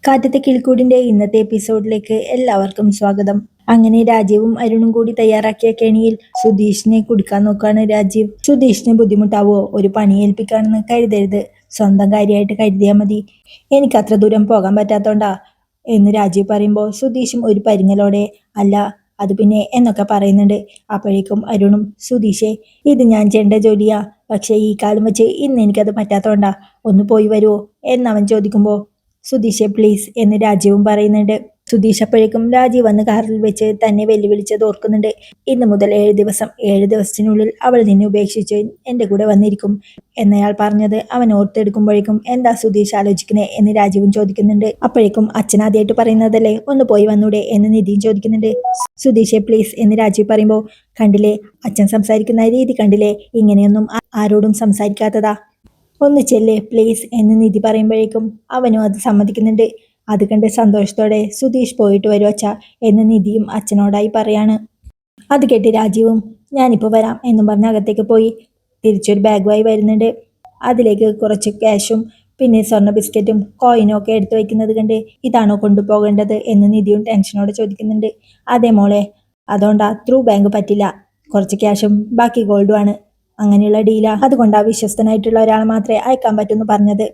കാറ്റത്തെ കിളിക്കൂടിന്റെ ഇന്നത്തെ എപ്പിസോഡിലേക്ക് എല്ലാവർക്കും സ്വാഗതം. അങ്ങനെ രാജീവും അരുണും കൂടി തയ്യാറാക്കിയ കെണിയിൽ സുധീഷിനെ കുടിക്കാൻ നോക്കാണ് രാജീവ്. സുധീഷിന് ബുദ്ധിമുട്ടാവോ? ഒരു പണി ഏൽപ്പിക്കാണെന്ന് കരുതരുത്, സ്വന്തം കാര്യമായിട്ട് കരുതിയാൽ മതി. എനിക്ക് അത്ര ദൂരം പോകാൻ പറ്റാത്തോണ്ടാ എന്ന് രാജീവ് പറയുമ്പോൾ സുധീഷും ഒരു പരിങ്ങലോടെ അല്ല അത് പിന്നെ എന്നൊക്കെ പറയുന്നുണ്ട്. അപ്പോഴേക്കും അരുണും സുധീഷേ, ഇത് ഞാൻ ചെയ്യേണ്ട ജോലിയാ, പക്ഷേ ഈ കാലം വെച്ച് ഇന്ന് എനിക്കത് പറ്റാത്തോണ്ടാ, ഒന്ന് പോയി വരുമോ എന്നവൻ ചോദിക്കുമ്പോൾ സുധീഷെ പ്ലീസ് എന്ന് രാജീവും പറയുന്നുണ്ട്. സുധീഷ് അപ്പോഴേക്കും രാജീവ് വന്ന് കാറിൽ വെച്ച് തന്നെ വെല്ലുവിളിച്ചത് ഓർക്കുന്നുണ്ട്. ഇന്ന് മുതൽ 7 ദിവസത്തിനുള്ളിൽ അവൾ നിന്നെ ഉപേക്ഷിച്ച് എന്റെ കൂടെ വന്നിരിക്കും എന്നയാൾ പറഞ്ഞത് അവൻ ഓർത്തെടുക്കുമ്പോഴേക്കും എന്താ സുധീഷ് ആലോചിക്കുന്നേ എന്ന് രാജീവും ചോദിക്കുന്നുണ്ട്. അപ്പോഴേക്കും അച്ഛൻ ആദ്യമായിട്ട് പറയുന്നതല്ലേ, ഒന്ന് പോയി വന്നൂടെ എന്ന് നിധിയും ചോദിക്കുന്നുണ്ട്. സുധീഷെ പ്ലീസ് എന്ന് രാജീവ് പറയുമ്പോൾ കണ്ടില്ലേ, അച്ഛൻ സംസാരിക്കുന്ന രീതി കണ്ടില്ലേ, ഇങ്ങനെയൊന്നും ആരോടും സംസാരിക്കാത്തതാ, ഒന്ന് ചെല്ലേ പ്ലീസ് എന്ന് നിധി പറയുമ്പോഴേക്കും അവനും അത് സമ്മതിക്കുന്നുണ്ട്. അത് കണ്ട് സന്തോഷത്തോടെ സുധീഷ് പോയിട്ട് വരും അച്ഛ എന്ന് നിധിയും അച്ഛനോടായി പറയാണ്. അത് കേട്ട് രാജീവും ഞാനിപ്പോൾ വരാം എന്നും പറഞ്ഞ് അകത്തേക്ക് പോയി തിരിച്ചൊരു ബാഗുമായി വരുന്നുണ്ട്. അതിലേക്ക് കുറച്ച് ക്യാഷും പിന്നെ സ്വർണ്ണ ബിസ്ക്കറ്റും കോയിനും ഒക്കെ എടുത്തു വയ്ക്കുന്നത് കണ്ട് ഇതാണോ കൊണ്ടുപോകേണ്ടത് എന്ന് നിധിയും ടെൻഷനോടെ ചോദിക്കുന്നുണ്ട്. അതേ മോളെ, അതുകൊണ്ടാ ത്രൂ ബാങ്ക് പറ്റില്ല, കുറച്ച് ക്യാഷും ബാക്കി ഗോൾഡും ആണ്, അങ്ങനെയുള്ള ഡീലാ, അതുകൊണ്ടാ വിശ്വസ്തനായിട്ടുള്ള ഒരാൾ മാത്രമേ അയക്കാൻ പറ്റൂന്ന് പറഞ്ഞത്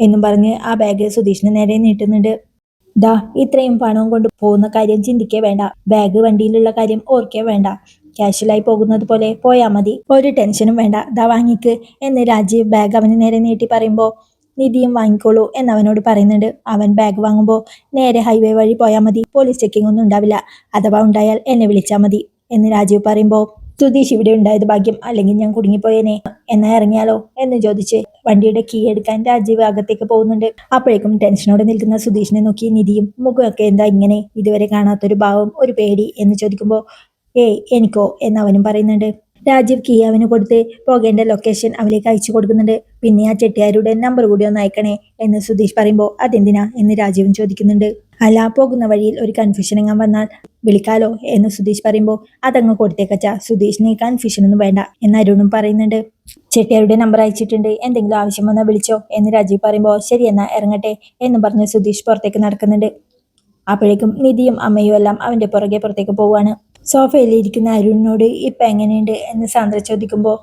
എന്നും പറഞ്ഞ് ആ ബാഗ് സുധീഷിന് നേരെ നീട്ടുന്നുണ്ട്. ദാ ഇത്രയും പണവും കൊണ്ട് പോകുന്ന കാര്യം ചിന്തിക്കേ വേണ്ട, ബാഗ് വണ്ടിയിലുള്ള കാര്യം ഓർക്കേ വേണ്ട, ക്യാഷ്വലായി പോകുന്നത് പോലെ പോയാൽ മതി, ഒരു ടെൻഷനും വേണ്ട, ദാ വാങ്ങിക്ക് എന്ന് രാജീവ് ബാഗ് അവന് നേരെ നീട്ടി പറയുമ്പോൾ നിധിയും വാങ്ങിക്കോളൂ എന്നവനോട് പറയുന്നുണ്ട്. അവൻ ബാഗ് വാങ്ങുമ്പോൾ നേരെ ഹൈവേ വഴി പോയാൽ മതി, പോലീസ് ചെക്കിംഗ് ഒന്നും ഉണ്ടാവില്ല, അഥവാ ഉണ്ടായാൽ എന്നെ വിളിച്ചാൽ മതി എന്ന് രാജീവ് പറയുമ്പോൾ സുധീഷ് ഇവിടെ ഉണ്ടായത് ഭാഗ്യം, അല്ലെങ്കിൽ ഞാൻ കുടുങ്ങിപ്പോയേനെ, എന്നാ ഇറങ്ങിയാലോ എന്ന് ചോദിച്ച് വണ്ടിയുടെ കീ എടുക്കാൻ രാജീവ് അകത്തേക്ക് പോകുന്നുണ്ട്. അപ്പോഴേക്കും ടെൻഷനോടെ നിൽക്കുന്ന സുധീഷിനെ നോക്കി നിധിയും മുഖമൊക്കെ എന്താ ഇങ്ങനെ, ഇതുവരെ കാണാത്തൊരു ഭാവം, ഒരു പേടി എന്ന് ചോദിക്കുമ്പോൾ ഏയ് എനിക്കോ എന്ന് അവനും പറയുന്നുണ്ട്. രാജീവ് കീ അവന് കൊടുത്ത് പോകേണ്ട ലൊക്കേഷൻ അവലേക്ക് അയച്ചു കൊടുക്കുന്നുണ്ട്. പിന്നെ ആ ചെട്ടിയാരുടെ നമ്പർ കൂടി ഒന്ന് അയക്കണേ എന്ന് സുധീഷ് പറയുമ്പോൾ അതെന്തിനാ എന്ന് രാജീവും ചോദിക്കുന്നുണ്ട്. അല്ല, പോകുന്ന വഴിയിൽ ഒരു കൺഫ്യൂഷൻ എങ്ങാൻ വന്നാൽ വിളിക്കാലോ എന്ന് സുധീഷ് പറയുമ്പോൾ അതങ്ങ് കൊടുത്തേക്കച്ചാ, സുധീഷിന് കൺഫ്യൂഷനൊന്നും വേണ്ട എന്ന് അരുണും പറയുന്നുണ്ട്. ചെട്ടിയാരുടെ നമ്പർ അയച്ചിട്ടുണ്ട്, എന്തെങ്കിലും ആവശ്യം വന്നാൽ വിളിച്ചോ എന്ന് രാജീവ് പറയുമ്പോൾ ശരി എന്നാ ഇറങ്ങട്ടെ എന്ന് പറഞ്ഞ് സുധീഷ് പുറത്തേക്ക് നടക്കുന്നുണ്ട്. അപ്പോഴേക്കും നിധിയും അമ്മയും എല്ലാം അവന്റെ പുറത്തേക്ക് പോവാണ്. സോഫയിലിരിക്കുന്ന അരുണിനോട് ഇപ്പൊ എങ്ങനെയുണ്ട് എന്ന് സാന്ദ്ര ചോദിക്കുമ്പോൾ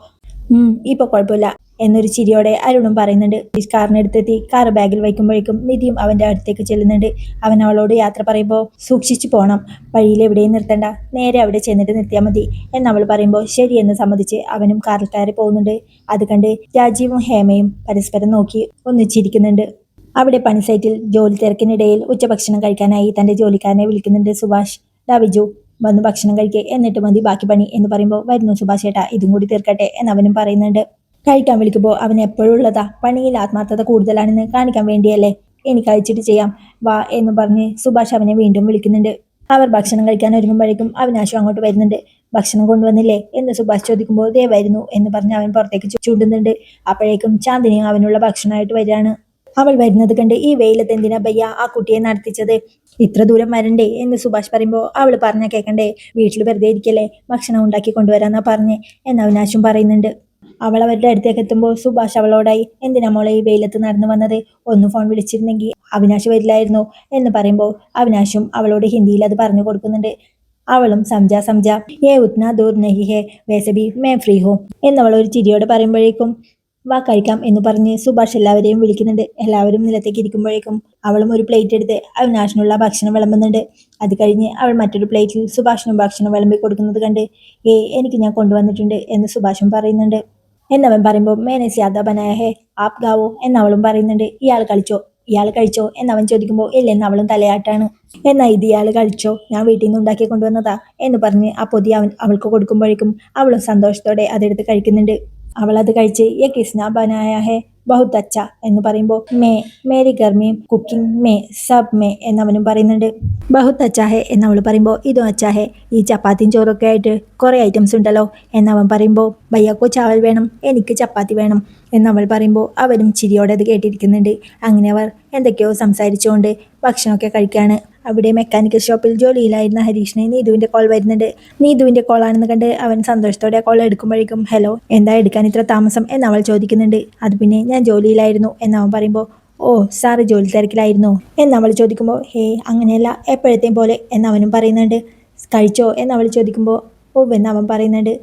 ഇപ്പൊ കുഴപ്പമില്ല എന്നൊരു ചിരിയോടെ അരുണും പറയുന്നുണ്ട്. കാറിനടുത്തെത്തി കാർ ബാഗിൽ വയ്ക്കുമ്പോഴേക്കും നിധിയും അവന്റെ അടുത്തേക്ക് ചെല്ലുന്നുണ്ട്. അവൻ അവളോട് യാത്ര പറയുമ്പോൾ സൂക്ഷിച്ചു പോണം, വഴിയിൽ എവിടെയും നിർത്തണ്ട, നേരെ അവിടെ ചെന്നിട്ട് നിർത്തിയാൽ മതി എന്നവൾ പറയുമ്പോൾ ശരിയെന്ന് സമ്മതിച്ച് അവനും കാറിൽ കയറി പോകുന്നുണ്ട്. അത് കണ്ട് രാജീവും ഹേമയും പരസ്പരം നോക്കി ഒന്നിച്ചിരിക്കുന്നുണ്ട്. അവിടെ പണി സൈറ്റിൽ ജോലി തിരക്കിനിടയിൽ ഉച്ചഭക്ഷണം കഴിക്കാനായി തന്റെ ജോലിക്കാരനെ വിളിക്കുന്നുണ്ട് സുഭാഷ്. വിജു വന്ന് ഭക്ഷണം കഴിക്കേ, എന്നിട്ട് മതി ബാക്കി പണി എന്ന് പറയുമ്പോൾ വരുന്നു സുഭാഷ് ഏട്ടാ, ഇതും കൂടി തീർക്കട്ടെ എന്നവനും പറയുന്നുണ്ട്. കഴിക്കാൻ വിളിക്കുമ്പോൾ അവൻ എപ്പോഴും ഉള്ളതാ, പണിയിൽ ആത്മാർത്ഥത കൂടുതലാണെന്ന് കാണിക്കാൻ വേണ്ടിയല്ലേ, എനിക്ക് അയച്ചിട്ട് ചെയ്യാം വാ എന്ന് പറഞ്ഞ് സുഭാഷ് അവനെ വീണ്ടും വിളിക്കുന്നുണ്ട്. അവർ ഭക്ഷണം കഴിക്കാൻ ഒരുങ്ങുമ്പോഴേക്കും അവിനാശു അങ്ങോട്ട് വരുന്നുണ്ട്. ഭക്ഷണം കൊണ്ടുവന്നില്ലേ എന്ന് സുഭാഷ് ചോദിക്കുമ്പോൾ ദേ വരുന്നു എന്ന് പറഞ്ഞ് അവൻ പുറത്തേക്ക് ചൂണ്ടുന്നുണ്ട്. അപ്പോഴേക്കും ചാന്ദിനിയും അവനുള്ള ഭക്ഷണമായിട്ട് വരികയാണ്. അവൾ വരുന്നത് കണ്ട് ഈ വെയിലത്ത് എന്തിനാ ഭയ്യ ആ കുട്ടിയെ നടത്തിച്ചത്, ഇത്ര ദൂരം വരണ്ടേ എന്ന് സുഭാഷ് പറയുമ്പോൾ അവൾ പറഞ്ഞ കേൾക്കണ്ടേ, വീട്ടിൽ വെറുതെ ഇരിക്കല്ലേ, ഭക്ഷണം ഉണ്ടാക്കി കൊണ്ടുവരാന്നാ പറഞ്ഞേ എന്ന് അവിനാശും പറയുന്നുണ്ട്. അവൾ അവരുടെ അടുത്തേക്ക് എത്തുമ്പോൾ സുഭാഷ് അവളോടായി എന്തിനാ മോളെ ഈ വെയിലത്ത് നടന്നു വന്നത്, ഒന്ന് ഫോൺ വിളിച്ചിരുന്നെങ്കിൽ അവിനാശ് വരില്ലായിരുന്നു എന്ന് പറയുമ്പോൾ അവിനാശും അവളോട് ഹിന്ദിയിൽ അത് പറഞ്ഞു കൊടുക്കുന്നുണ്ട്. അവളും സംജ ഏ ഉത്ന ദൂർ നഹി ഹേ വൈസെ ഭി മേ ഫ്രീ ഹോ എന്നവൾ ഒരു ചിരിയോടെ പറയുമ്പോഴേക്കും വാ കഴിക്കാം എന്ന് പറഞ്ഞ് സുഭാഷ് എല്ലാവരെയും വിളിക്കുന്നുണ്ട്. എല്ലാവരും നിലത്തേക്ക് ഇരിക്കുമ്പോഴേക്കും അവളും ഒരു പ്ലേറ്റ് എടുത്ത് അവിനാശിനുള്ള ഭക്ഷണം വിളമ്പുന്നുണ്ട്. അത് കഴിഞ്ഞ് അവൾ മറ്റൊരു പ്ലേറ്റിൽ സുഭാഷിനും ഭക്ഷണം വിളമ്പി കൊടുക്കുന്നത് കണ്ട് എനിക്ക് ഞാൻ കൊണ്ടുവന്നിട്ടുണ്ട് എന്ന് സുഭാഷും പറയുന്നുണ്ട്. എന്നവൻ പറയുമ്പോൾ മേനെ സ്യാദ ബനായ ഹേ ആപ് ഗാവോ എന്നവളും പറയുന്നുണ്ട്. ഇയാൾ കഴിച്ചോ എന്നവൻ ചോദിക്കുമ്പോൾ ഇല്ലെന്ന് അവളും തലയാട്ടാണ്. എന്നാ ഇത് ഇയാൾ കഴിച്ചോ, ഞാൻ വീട്ടിൽ നിന്ന് ഉണ്ടാക്കി കൊണ്ടുവന്നതാ എന്ന് പറഞ്ഞ് ആ പൊതി അവൾക്ക് കൊടുക്കുമ്പോഴേക്കും അവളും സന്തോഷത്തോടെ അതെടുത്ത് കഴിക്കുന്നുണ്ട്. അവൾ അത് കഴിച്ച് യെ കിസ്ന ബനായ ഹേ ബഹുത് അച്ച എന്ന് പറയുമ്പോൾ Mary ഗർമി cooking may sub may എന്നവനും പറയുന്നുണ്ട്. ബഹുത് അച്ച ഹേ എന്നവൾ പറയുമ്പോൾ ഇതും അച്ച ഹേ, ഈ ചപ്പാത്തിയും ചോറൊക്കെ ആയിട്ട് കുറേ ഐറ്റംസ് ഉണ്ടല്ലോ എന്നവൻ പറയുമ്പോൾ ഭയ്യക്കോ ചാവൽ വേണം, എനിക്ക് ചപ്പാത്തി വേണം എന്നവൾ പറയുമ്പോൾ അവരും ചിരിയോടെ അത് കേട്ടിരിക്കുന്നുണ്ട്. അങ്ങനെ അവർ എന്തൊക്കെയോ സംസാരിച്ചുകൊണ്ട് ഭക്ഷണമൊക്കെ കഴിക്കുകയാണ്. അവിടെ മെക്കാനിക്കൽ ഷോപ്പിൽ ജോലിയിലായിരുന്ന ഹരീഷിനെ നീതുവിന്റെ കോൾ വരുന്നുണ്ട്. നീതുവിന്റെ കോൾ ആണെന്ന് കണ്ട് അവൻ സന്തോഷത്തോടെ കോൾ എടുക്കുമ്പോഴേക്കും ഹലോ, എന്താ എടുക്കാൻ ഇത്ര താമസം എന്നവൾ ചോദിക്കുന്നുണ്ട്. അത് പിന്നെ ഞാൻ ജോലിയിലായിരുന്നു എന്നവൻ പറയുമ്പോൾ ഓ സാറ് ജോലി തിരക്കിലായിരുന്നോ എന്നവൾ ചോദിക്കുമ്പോൾ ഹേ അങ്ങനെയല്ല എപ്പോഴത്തെയും പോലെ എന്നവനും പറയുന്നുണ്ട്. കഴിച്ചോ എന്നവൾ ചോദിക്കുമ്പോൾ ഓ എന്നവൻ പറയുന്നുണ്ട്.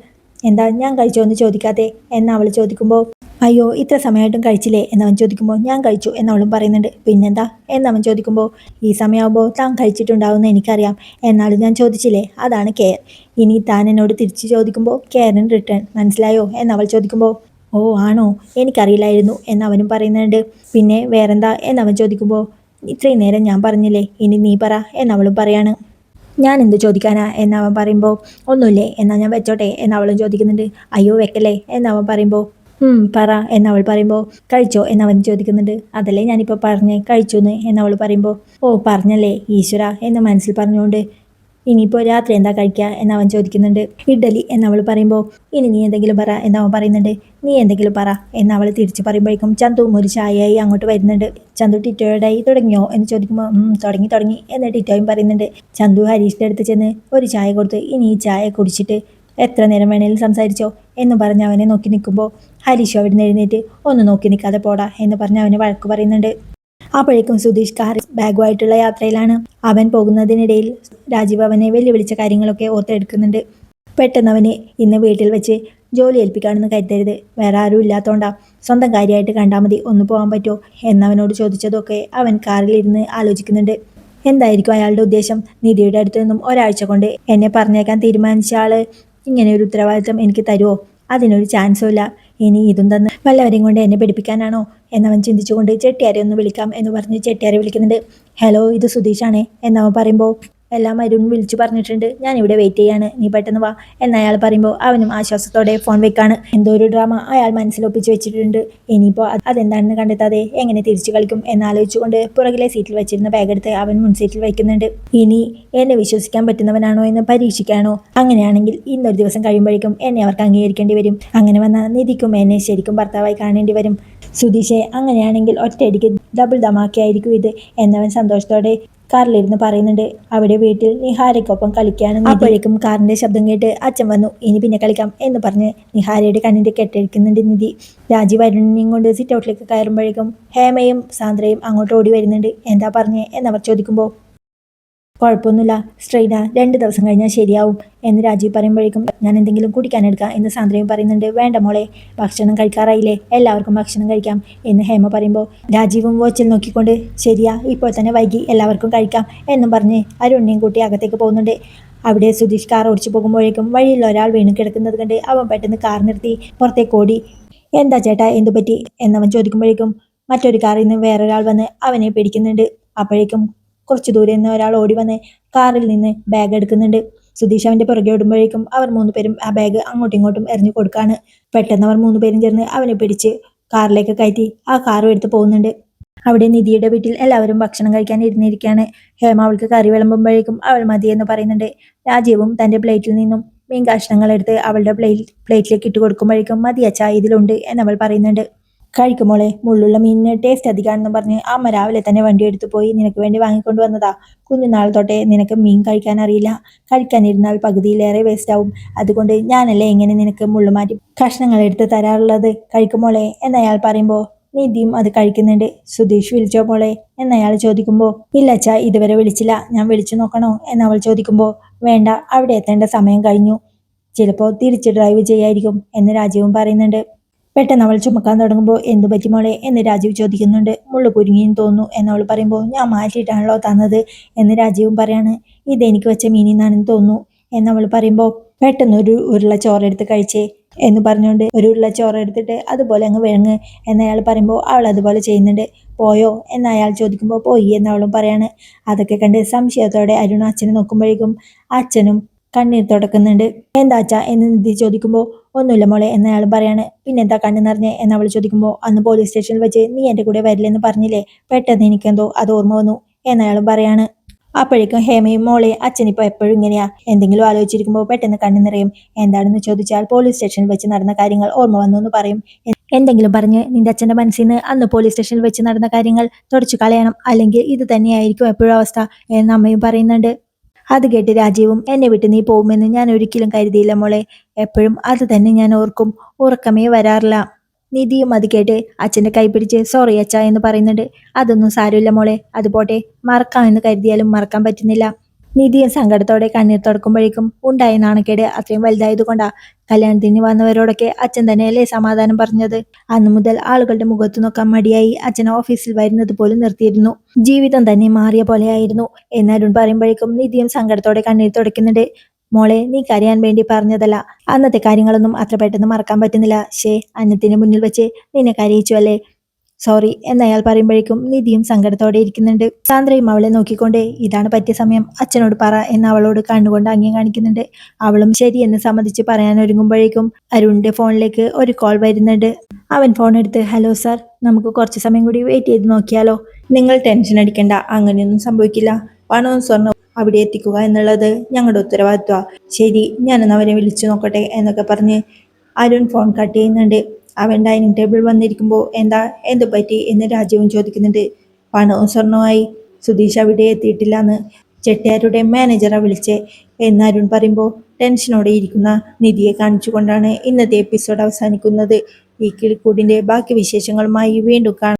എന്താ ഞാൻ കഴിച്ചോ എന്ന് ചോദിക്കാതെ എന്നവൾ ചോദിക്കുമ്പോൾ അയ്യോ ഇത്ര സമയമായിട്ടും കഴിച്ചില്ലേ എന്നവൻ ചോദിക്കുമ്പോൾ ഞാൻ കഴിച്ചു എന്നവളും പറയുന്നുണ്ട്. പിന്നെന്താ എന്നവൻ ചോദിക്കുമ്പോൾ ഈ സമയമാകുമ്പോൾ താൻ കഴിച്ചിട്ടുണ്ടാവുമെന്ന് എനിക്കറിയാം, എന്നാലും ഞാൻ ചോദിച്ചില്ലേ, അതാണ് കെയർ. ഇനി താൻ എന്നോട് തിരിച്ച് ചോദിക്കുമ്പോൾ കെയറിൻ റിട്ടേൺ, മനസ്സിലായോ എന്നവൾ ചോദിക്കുമ്പോൾ ഓ ആണോ, എനിക്കറിയില്ലായിരുന്നു എന്നവനും പറയുന്നുണ്ട്. പിന്നെ വേറെന്താ എന്നവൻ ചോദിക്കുമ്പോൾ ഇത്രയും നേരം ഞാൻ പറഞ്ഞില്ലേ, ഇനി നീ പറ എന്നവളും പറയാണ്. ഞാൻ എന്ത് ചോദിക്കാനാ എന്നവൻ പറയുമ്പോൾ ഒന്നുമില്ലേ എന്നാൽ ഞാൻ വെച്ചോട്ടെ എന്നവളും ചോദിക്കുന്നുണ്ട്. അയ്യോ വെക്കല്ലേ എന്നവൻ പറയുമ്പോൾ പറ എന്നവൾ പറയുമ്പോൾ കഴിച്ചോ എന്നവൻ ചോദിക്കുന്നുണ്ട്. അതല്ലേ ഞാനിപ്പോൾ പറഞ്ഞ് കഴിച്ചു എന്ന് എന്നവൾ പറയുമ്പോൾ ഓ പറഞ്ഞല്ലേ ഈശ്വര എന്ന് മനസ്സിൽ പറഞ്ഞുകൊണ്ട് ഇനിയിപ്പോൾ രാത്രി എന്താ കഴിക്കുക എന്നവൻ ചോദിക്കുന്നുണ്ട്. ഇഡ്ഡലി എന്നവൾ പറയുമ്പോൾ ഇനി നീ എന്തെങ്കിലും പറ എന്നവൻ പറയുന്നുണ്ട്. നീ എന്തെങ്കിലും പറ എന്നവൾ തിരിച്ച് പറയുമ്പോഴേക്കും ചന്തുവും ഒരു ചായയായി അങ്ങോട്ട് വരുന്നുണ്ട്. ചന്തു ടിറ്റോയോടായി തുടങ്ങിയോ എന്ന് ചോദിക്കുമ്പോൾ തുടങ്ങി എന്ന് ടിറ്റോയും പറയുന്നുണ്ട്. ചന്തു ഹരീഷിൻ്റെ അടുത്ത് ചെന്ന് ഒരു ചായ കൊടുത്ത് ഇനി ഈ ചായ കുടിച്ചിട്ട് എത്ര നേരം വേണേലും സംസാരിച്ചോ എന്ന് പറഞ്ഞ് അവനെ നോക്കി നിൽക്കുമ്പോൾ ഹരീഷ് അവിടെ നിന്ന് എഴുന്നേറ്റ് ഒന്ന് നോക്കി നിൽക്കാതെ പോടാ എന്ന് പറഞ്ഞ് അവനെ വഴക്ക് പറയുന്നുണ്ട്. അപ്പോഴേക്കും സുധീഷ് കാർ ബാഗുമായിട്ടുള്ള യാത്രയിലാണ്. അവൻ പോകുന്നതിനിടയിൽ രാജീവ് അവനെ വെല്ലുവിളിച്ച കാര്യങ്ങളൊക്കെ ഓർത്തെടുക്കുന്നുണ്ട്. പെട്ടെന്ന് അവന് ഇന്ന് വീട്ടിൽ വെച്ച് ജോലി ഏൽപ്പിക്കാണെന്ന് കരുതരുത്, വേറെ ആരും ഇല്ലാത്തോണ്ടാ, സ്വന്തം കാര്യമായിട്ട് കണ്ടാൽ മതി, ഒന്ന് പോകാൻ പറ്റുമോ എന്നവനോട് ചോദിച്ചതൊക്കെ അവൻ കാറിലിരുന്ന് ആലോചിക്കുന്നുണ്ട്. എന്തായിരിക്കും അയാളുടെ ഉദ്ദേശം? നിധിയുടെ അടുത്ത് നിന്നും ഒരാഴ്ച കൊണ്ട് എന്നെ പറഞ്ഞേക്കാൻ തീരുമാനിച്ച ആള് ഇങ്ങനെ ഒരു ഉത്തരവാദിത്തം എനിക്ക് തരുമോ? അതിനൊരു ചാൻസും ഇല്ല. ഇനി ഇതും തന്ന് വല്ലവരെയും കൊണ്ട് എന്നെ പഠിപ്പിക്കാനാണോ എന്നവൻ ചിന്തിച്ചുകൊണ്ട് ചെട്ടിയാരെ ഒന്ന് വിളിക്കാം എന്ന് പറഞ്ഞ് ചെട്ടിയാരെ വിളിക്കുന്നുണ്ട്. ഹലോ ഇത് സുധീഷാണേ എന്നവൻ പറയുമ്പോൾ എല്ലാം അരുൺ വിളിച്ചു പറഞ്ഞിട്ടുണ്ട്, ഞാൻ ഇവിടെ വെയിറ്റ് ചെയ്യാണ്, നീ പെട്ടെന്ന് വാ എന്നയാൾ പറയുമ്പോൾ അവനും ആശ്വാസത്തോടെ ഫോൺ വെക്കാണ്. എന്തോ ഒരു ഡ്രാമ അയാൾ മനസ്സിലൊപ്പിച്ച് വെച്ചിട്ടുണ്ട്. ഇനിയിപ്പോൾ അതെന്താണെന്ന് കണ്ടെത്താതെ എങ്ങനെ തിരിച്ചു കളിക്കും എന്നാലോചിച്ചുകൊണ്ട് പുറകിലെ സീറ്റിൽ വെച്ചിരുന്ന ബാഗ് എടുത്ത് അവൻ മുൻസീറ്റിൽ വയ്ക്കുന്നുണ്ട്. ഇനി എന്നെ വിശ്വസിക്കാൻ പറ്റുന്നവനാണോ എന്ന് പരീക്ഷിക്കാനോ? അങ്ങനെയാണെങ്കിൽ ഇന്നൊരു ദിവസം കഴിയുമ്പോഴേക്കും എന്നെ അവർക്ക് അംഗീകരിക്കേണ്ടി വരും. അങ്ങനെ വന്ന നിധിക്കും എന്നെ ശരിക്കും ഭർത്താവായി കാണേണ്ടി വരും. സുധീഷെ, അങ്ങനെയാണെങ്കിൽ ഒറ്റയടിക്ക് ഡബിൾ ദമാക്കിയായിരിക്കും ഇത് എന്നവൻ സന്തോഷത്തോടെ കാറിലിരുന്ന് പറയുന്നുണ്ട്. അവിടെ വീട്ടിൽ നിഹാരയ്ക്കൊപ്പം കളിക്കുകയാണ്. അപ്പോഴേക്കും കാറിന്റെ ശബ്ദം കേട്ട് അച്ഛൻ വന്നു. ഇനി പിന്നെ കളിക്കാം എന്ന് പറഞ്ഞ് നിഹാരയുടെ കണ്ണിന്റെ കെട്ടഴിക്കുന്നുണ്ട് നിധി. രാജീവ് അരുണിനെയും കൊണ്ട് സിറ്റ് ഔട്ടിലേക്ക് കയറുമ്പോഴേക്കും ഹേമയും സാന്ദ്രയും അങ്ങോട്ട് ഓടി വരുന്നുണ്ട്. എന്താ പറഞ്ഞേ എന്നവർ ചോദിക്കുമ്പോൾ കുഴപ്പമൊന്നുമില്ല സ്ട്രെയിന, 2 ദിവസം കഴിഞ്ഞാൽ ശരിയാവും എന്ന് രാജീവ് പറയുമ്പോഴേക്കും ഞാൻ എന്തെങ്കിലും കുടിക്കാനെടുക്കാം എന്ന് സാന്ദ്രയും പറയുന്നുണ്ട്. വേണ്ട മോളെ, ഭക്ഷണം കഴിക്കാറായില്ലേ, എല്ലാവർക്കും ഭക്ഷണം കഴിക്കാം എന്ന് ഹേമ പറയുമ്പോൾ രാജീവും വാച്ചിൽ നോക്കിക്കൊണ്ട് ശരിയാ ഇപ്പോൾ തന്നെ വൈകി, എല്ലാവർക്കും കഴിക്കാം എന്നും പറഞ്ഞ് അരുണിനെയും കൂട്ടി അകത്തേക്ക് പോകുന്നുണ്ട്. അവിടെ സുധീഷ് കാർ ഓടിച്ചു പോകുമ്പോഴേക്കും വഴിയിൽ ഒരാൾ വീണ് കിടക്കുന്നത് കണ്ട് അവൻ പെട്ടെന്ന് കാർ നിർത്തി പുറത്തേക്ക് ഓടി. എന്താ ചേട്ടാ എന്തു പറ്റി എന്നവൻ ചോദിക്കുമ്പോഴേക്കും മറ്റൊരു കാറിൽ നിന്ന് വേറൊരാൾ വന്ന് അവനെ പിടിക്കുന്നുണ്ട്. അപ്പോഴേക്കും കുറച്ചു ദൂരെ നിന്ന് ഒരാൾ ഓടി വന്ന് കാറിൽ നിന്ന് ബാഗ് എടുക്കുന്നുണ്ട്. സുധീഷ് അവന്റെ പുറകെ ഓടുമ്പോഴേക്കും അവർ 3 പേരും ആ ബാഗ് അങ്ങോട്ടും ഇങ്ങോട്ടും എറിഞ്ഞു കൊടുക്കാണ്. പെട്ടെന്ന് അവർ 3 പേരും ചേർന്ന് അവനെ പിടിച്ച് കാറിലേക്ക് കയറ്റി ആ കാറും എടുത്ത് പോകുന്നുണ്ട്. അവിടെ നിധിയുടെ വീട്ടിൽ എല്ലാവരും ഭക്ഷണം കഴിക്കാൻ ഇരുന്നിരിക്കുകയാണ്. ഹേമ അവൾക്ക് കറി വിളമ്പുമ്പോഴേക്കും അവൾ മതിയെന്ന് പറയുന്നുണ്ട്. രാജീവും തന്റെ പ്ലേറ്റിൽ നിന്നും മീൻ കഷ്ണങ്ങൾ എടുത്ത് അവളുടെ പ്ലേറ്റിലേക്ക് ഇട്ട് കൊടുക്കുമ്പോഴേക്കും മതി അച്ഛാ ഇതിലുണ്ട് എന്നവൾ പറയുന്നുണ്ട്. കഴിക്കുമോളെ, മുള്ളുള്ള മീനിന് ടേസ്റ്റ് അധികമാണെന്നും പറഞ്ഞ് അമ്മ രാവിലെ തന്നെ വണ്ടി എടുത്തു പോയി നിനക്ക് വേണ്ടി വാങ്ങിക്കൊണ്ട് വന്നതാ. കുഞ്ഞുനാൾ തൊട്ടേ നിനക്ക് മീൻ കഴിക്കാൻ അറിയില്ല, കഴിക്കാനിരുന്നാൽ പകുതിയിലേറെ വേസ്റ്റ് ആവും, അതുകൊണ്ട് ഞാനല്ലേ ഇങ്ങനെ നിനക്ക് മുള്ളു മാറ്റി കഷ്ണങ്ങൾ എടുത്ത് തരാറുള്ളത്, കഴിക്കുമോളെ എന്നയാൾ പറയുമ്പോൾ നിധിയും അത് കഴിക്കുന്നുണ്ട്. സുധീഷ് വിളിച്ചോ മോളെ എന്നയാൾ ചോദിക്കുമ്പോൾ ഇല്ല അച്ഛാ ഇതുവരെ വിളിച്ചില്ല, ഞാൻ വിളിച്ചു നോക്കണോ എന്നവൾ ചോദിക്കുമ്പോൾ വേണ്ട, അവിടെ എത്തേണ്ട സമയം കഴിഞ്ഞു, ചിലപ്പോൾ തിരിച്ച് ഡ്രൈവ് ചെയ്യായിരിക്കും എന്ന് രാജീവും പറയുന്നുണ്ട്. പെട്ടെന്ന് അവൾ ചുമക്കാൻ തുടങ്ങുമ്പോൾ എന്തു പറ്റി മോളെ എന്ന് രാജീവ് ചോദിക്കുന്നുണ്ട്. മുള്ളു കുരുങ്ങിയും തോന്നുന്നു എന്നവൾ പറയുമ്പോൾ ഞാൻ മാറ്റിയിട്ടാണല്ലോ തന്നത് എന്ന് രാജീവും പറയാണ്. ഇതെനിക്ക് വെച്ച മീനിന്നാണെന്ന് തോന്നുന്നു എന്നവൾ പറയുമ്പോൾ പെട്ടെന്ന് ഒരു ഉരുള ചോറെടുത്ത് കഴിച്ചേ എന്ന് പറഞ്ഞുകൊണ്ട് ഒരു ഉരുള ചോറെടുത്തിട്ട് അതുപോലെ അങ്ങ് വിഴുങ്ങ് എന്നയാൾ പറയുമ്പോൾ അവൾ അതുപോലെ ചെയ്യുന്നുണ്ട്. പോയോ എന്ന് അയാൾ ചോദിക്കുമ്പോൾ പോയി എന്നവളും പറയാണ്. അതൊക്കെ കണ്ട് സംശയത്തോടെ അരുൺ അച്ഛനെ നോക്കുമ്പോഴേക്കും അച്ഛനും കണ്ണീർ തുടക്കുന്നുണ്ട്. എന്താ അച്ഛാ എന്ന് നിധി ചോദിക്കുമ്പോൾ ഒന്നുമില്ല മോളെ എന്നയാൾ പറയാണ്. പിന്നെന്താ കണ്ണു നിറഞ്ഞേ എന്നവൾ ചോദിക്കുമ്പോൾ അന്ന് പോലീസ് സ്റ്റേഷനിൽ വെച്ച് നീ എൻ്റെ കൂടെ വരില്ലെന്ന് പറഞ്ഞില്ലേ, പെട്ടെന്ന് എനിക്കെന്തോ അത് ഓർമ്മ വന്നു എന്നയാളും പറയാണ്. അപ്പോഴേക്കും ഹേമയും മോളെ അച്ഛനിപ്പോൾ എപ്പോഴും ഇങ്ങനെയാ, എന്തെങ്കിലും ആലോചിച്ചിരിക്കുമ്പോൾ പെട്ടെന്ന് കണ്ണു നിറയും, എന്താണെന്ന് ചോദിച്ചാൽ പോലീസ് സ്റ്റേഷനിൽ വെച്ച് നടന്ന കാര്യങ്ങൾ ഓർമ്മ വന്നു എന്ന് പറയും. എന്തെങ്കിലും പറഞ്ഞ് നിന്റെ അച്ഛൻ്റെ മനസ്സിൽ നിന്ന് അന്ന് പോലീസ് സ്റ്റേഷനിൽ വെച്ച് നടന്ന കാര്യങ്ങൾ തുടച്ചു കളയണം, അല്ലെങ്കിൽ ഇത് തന്നെയായിരിക്കും എപ്പോഴും അവസ്ഥ എന്ന് അമ്മയും പറയുന്നുണ്ട്. അത് കേട്ട് രാജീവും എന്നെ വിട്ട് നീ പോകുമെന്ന് ഞാൻ ഒരിക്കലും കരുതിയില്ല മോളെ, എപ്പോഴും അത് തന്നെ ഞാൻ ഓർക്കും, ഉറക്കമേ വരാറില്ല. നിധിയും അത് കേട്ട് അച്ഛന്റെ കൈ പിടിച്ച് സോറി അച്ഛ എന്ന് പറയുന്നുണ്ട്. അതൊന്നും സാരമില്ല മോളെ, അതുപോട്ടെ, മറക്കാമെന്ന് കരുതിയാലും മറക്കാൻ പറ്റുന്നില്ല. നിധിയും സങ്കടത്തോടെ കണ്ണീർ തുടക്കുമ്പോഴേക്കും ഉണ്ടായ നാണക്കേട് അത്രയും വലുതായതുകൊണ്ടാ കല്യാണത്തിന് വന്നവരോടൊക്കെ അച്ഛൻ തന്നെയല്ലേ സമാധാനം പറഞ്ഞത്. അന്നു മുതൽ ആളുകളുടെ മുഖത്ത് നോക്കാൻ മടിയായി അച്ഛൻ ഓഫീസിൽ വരുന്നത് പോലും നിർത്തിയിരുന്നു. ജീവിതം തന്നെ മാറിയ പോലെയായിരുന്നു എന്ന് അരുൺ പറയുമ്പോഴേക്കും നിധിയും സങ്കടത്തോടെ കണ്ണീർ തുടയ്ക്കുന്നുണ്ട്. മോളെ, നീ കരയാൻ വേണ്ടി പറഞ്ഞതല്ല. അന്നത്തെ കാര്യങ്ങളൊന്നും അത്ര പെട്ടെന്ന് മറക്കാൻ പറ്റുന്നില്ല. അന്നത്തിന് മുന്നിൽ വെച്ച് നിന്നെ കരയിച്ചു അല്ലേ, സോറി എന്നയാൾ പറയുമ്പോഴേക്കും നിധിയും സങ്കടത്തോടെ ഇരിക്കുന്നുണ്ട്. സാന്ദ്രയും അവളെ നോക്കിക്കൊണ്ട് ഇതാണ് പറ്റിയ സമയം, അച്ഛനോട് പറ എന്ന് അവളോട് കണ്ണുകൊണ്ട് ആംഗ്യം കാണിക്കുന്നുണ്ട്. അവളും ശരിയെന്ന് സമ്മതിച്ച് പറയാൻ ഒരുങ്ങുമ്പോഴേക്കും അരുണിന്റെ ഫോണിലേക്ക് ഒരു കോൾ വരുന്നുണ്ട്. അവൻ ഫോൺ എടുത്ത് ഹലോ സാർ, നമുക്ക് കുറച്ച് സമയം കൂടി വെയിറ്റ് ചെയ്ത് നോക്കിയാലോ? നിങ്ങൾ ടെൻഷൻ അടിക്കണ്ട, അങ്ങനെയൊന്നും സംഭവിക്കില്ല. പണവും സ്വർണവും അവിടെ എത്തിക്കുക എന്നുള്ളത് ഞങ്ങളുടെ ഉത്തരവാദിത്വമാണ്. ശരി, ഞാനൊന്ന് അവരെ വിളിച്ചു നോക്കട്ടെ എന്നൊക്കെ പറഞ്ഞ് അരുൺ ഫോൺ കട്ട് ചെയ്യുന്നുണ്ട്. അവൻ ഡൈനിങ് ടേബിൾ വന്നിരിക്കുമ്പോൾ എന്തു പറ്റി എന്ന് രാജീവും ചോദിക്കുന്നുണ്ട്. പണവും സ്വർണവുമായി സുധീഷ് അവിടെ എത്തിയിട്ടില്ല എന്ന് ചെട്ടിയാരുടെ മാനേജറെ വിളിച്ചേ എന്ന് അരുൺ പറയുമ്പോൾ ടെൻഷനോടെ ഇരിക്കുന്ന നിധിയെ കാണിച്ചുകൊണ്ടാണ് ഇന്നത്തെ എപ്പിസോഡ് അവസാനിക്കുന്നത്. ഈ കിളിക്കൂടിന്റെ ബാക്കി വിശേഷങ്ങളുമായി വീണ്ടും കാണാം.